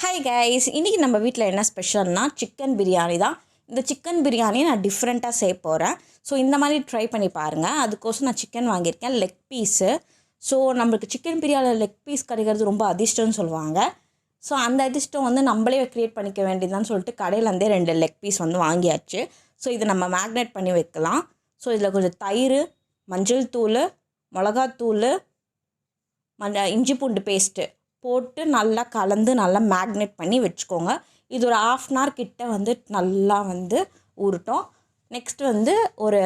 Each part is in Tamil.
ஹாய் கைஸ், இன்றைக்கி நம்ம வீட்டில் என்ன ஸ்பெஷல்னா சிக்கன் பிரியாணி தான். இந்த சிக்கன் பிரியாணி நான் டிஃப்ரெண்ட்டாக செய்ய போகிறேன். ஸோ இந்த மாதிரி ட்ரை பண்ணி பாருங்கள். அதுக்கோசம் நான் சிக்கன் வாங்கியிருக்கேன், லெக் பீஸு. ஸோ நம்மளுக்கு சிக்கன் பிரியாணியில் லெக் பீஸ் கிடைக்கிறது ரொம்ப அதிர்ஷ்டம்னு சொல்லுவாங்க. ஸோ அந்த அதிர்ஷ்டம் வந்து நம்மளே க்ரியேட் பண்ணிக்க வேண்டியதான்னு சொல்லிட்டு கடையிலேருந்தே 2 லெக் பீஸ் வந்து வாங்கியாச்சு. ஸோ இதை நம்ம மேக்னேட் பண்ணி வைக்கலாம். ஸோ இதில் கொஞ்சம் தயிர், மஞ்சள் தூள், மிளகாத்தூள், இஞ்சி பூண்டு பேஸ்ட்டு போட்டு நல்லா கலந்து நல்லா மேக்னேட் பண்ணி வச்சுக்கோங்க. இது ஒரு 1/2 அன் ஹவர் கிட்ட வந்து நல்லா வந்து ஊறட்டும். நெக்ஸ்ட் வந்து ஒரு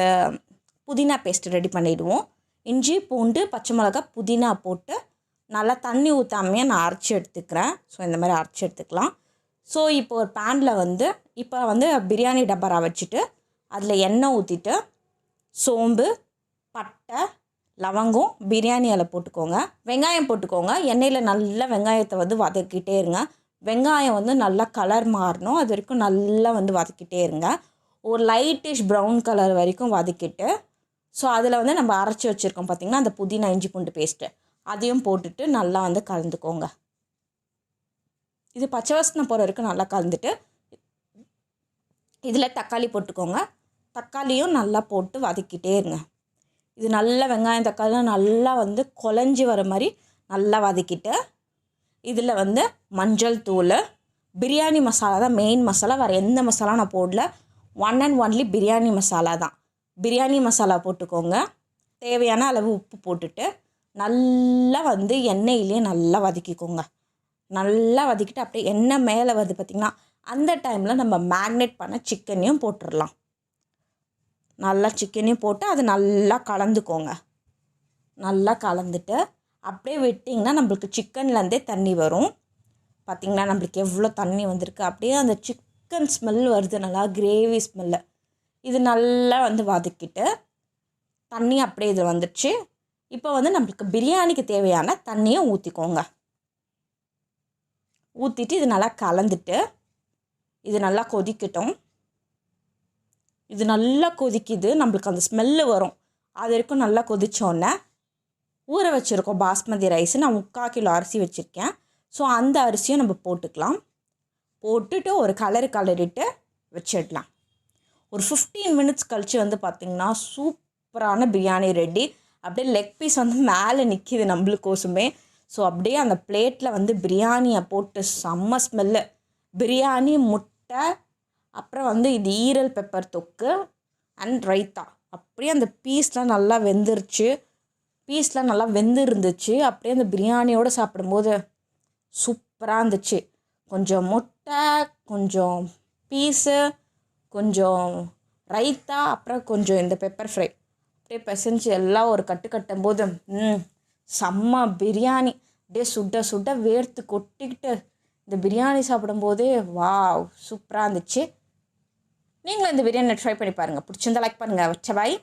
புதினா பேஸ்ட்டு ரெடி பண்ணிவிடுவோம். இஞ்சி பூண்டு பச்சை மிளகா புதினா போட்டு நல்லா தண்ணி ஊற்றாமையே நான் அரைச்சி எடுத்துக்கிறேன். ஸோ இந்த மாதிரி அரைச்சி எடுத்துக்கலாம். ஸோ இப்போ ஒரு பேனில் வந்து பிரியாணி டப்பரா வச்சுட்டு அதில் எண்ணெய் ஊற்றிட்டு சோம்பு, பட்டை, லவங்கம், பிரியாணி இலை போட்டுக்கோங்க. வெங்காயம் போட்டுக்கோங்க. எண்ணெயில் நல்லா வெங்காயத்தை வந்து வதக்கிட்டே இருங்க. வெங்காயம் வந்து நல்லா கலர் மாறணும், அது வரைக்கும் நல்லா வந்து வதக்கிட்டே இருங்க. ஒரு லைட்டிஷ் ப்ரௌன் கலர் வரைக்கும் வதக்கிட்டு ஸோ அதில் வந்து நம்ம அரைச்சி வச்சுருக்கோம் பார்த்திங்கன்னா அந்த புதினா இஞ்சி பூண்டு பேஸ்ட்டு அதையும் போட்டுட்டு நல்லா வந்து கலந்துக்கோங்க. இது பச்சை வாசனை போகிற வரைக்கும் நல்லா கலந்துட்டு இதில் தக்காளி போட்டுக்கோங்க. தக்காளியும் நல்லா போட்டு வதக்கிட்டே இருங்க. இது நல்லா வெங்காயம் தக்காளிலாம் நல்லா வந்து குழஞ்சி வர மாதிரி நல்லா வதக்கிட்டு இதில் வந்து மஞ்சள் தூள், பிரியாணி மசாலா தான் மெயின் மசாலா, வேறு எந்த மசாலா நான் போடல. One and only biryani masala தான். பிரியாணி மசாலா போட்டுக்கோங்க. தேவையான அளவு உப்பு போட்டுட்டு நல்லா வந்து எண்ணெயிலே நல்லா வதக்கிக்கோங்க. நல்லா வதக்கிட்டு அப்படியே எண்ணெய் மேலே வருது பார்த்திங்கன்னா அந்த டைமில் நம்ம மேக்னேட் பண்ண சிக்கனையும் போட்டுடலாம். நல்லா சிக்கனையும் போட்டு அது நல்லா கலந்துக்கோங்க. நல்லா கலந்துட்டு அப்படியே விட்டிங்கன்னா நம்மளுக்கு சிக்கன்லேருந்தே தண்ணி வரும். பார்த்திங்கன்னா நம்மளுக்கு எவ்வளோ தண்ணி வந்திருக்கு. அப்படியே அந்த சிக்கன் ஸ்மெல் வருது, நல்லா கிரேவி ஸ்மெல்லு. இது நல்லா வந்து வதக்கிட்டு தண்ணி அப்படியே இதில் வந்துடுச்சு. இப்போ வந்து நம்மளுக்கு பிரியாணிக்கு தேவையான தண்ணியை ஊற்றிக்கோங்க. ஊற்றிட்டு இது நல்லா கலந்துட்டு இது நல்லா கொதிக்கட்டும். இது நல்லா கொதிக்குது, நம்மளுக்கு அந்த ஸ்மெல்லு வரும். அது வரைக்கும் நல்லா கொதித்தோன்னே ஊற வச்சுருக்கோம் பாஸ்மதி ரைஸு. நான் 3/4 கிலோ அரிசி வச்சுருக்கேன். ஸோ அந்த அரிசியும் நம்ம போட்டுக்கலாம். போட்டுட்டு ஒரு கலரிட்டு வச்சிடலாம். ஒரு 15 மினிட்ஸ் கழித்து வந்து பார்த்திங்கன்னா சூப்பரான பிரியாணி ரெடி. அப்படியே லெக் பீஸ் வந்து மேலே நிற்கிது நம்மளுக்கோசமே. ஸோ அப்படியே அந்த பிளேட்டில் வந்து பிரியாணியை போட்டு செம்ம ஸ்மெல்லு. பிரியாணி, முட்டை, அப்புறம் வந்து இது ஈரல் பெப்பர் தொக்கு அண்ட் ரைத்தா. அப்படியே அந்த பீஸ்லாம் நல்லா வெந்திருந்துச்சு. அப்படியே அந்த பிரியாணியோடு சாப்பிடும்போது சூப்பராக இருந்துச்சு. கொஞ்சம் முட்டை, கொஞ்சம் பீஸு, கொஞ்சம் ரைத்தா, அப்புறம் கொஞ்சம் இந்த பெப்பர் ஃப்ரை அப்படியே பிசைஞ்சு எல்லாம் ஒரு கட்டும்போது செம்ம பிரியாணி. அப்படியே சுட சுட வேர்த்து கொட்டிக்கிட்டு இந்த பிரியாணி சாப்பிடும்போதே வாவ் சூப்பராக இருந்துச்சு. நீங்களும் இந்த பிரியாணி ட்ரை பண்ணி பாருங்கள். பிடிச்சிருந்தா லைக் பண்ணுங்கள். வச்ச பாய்.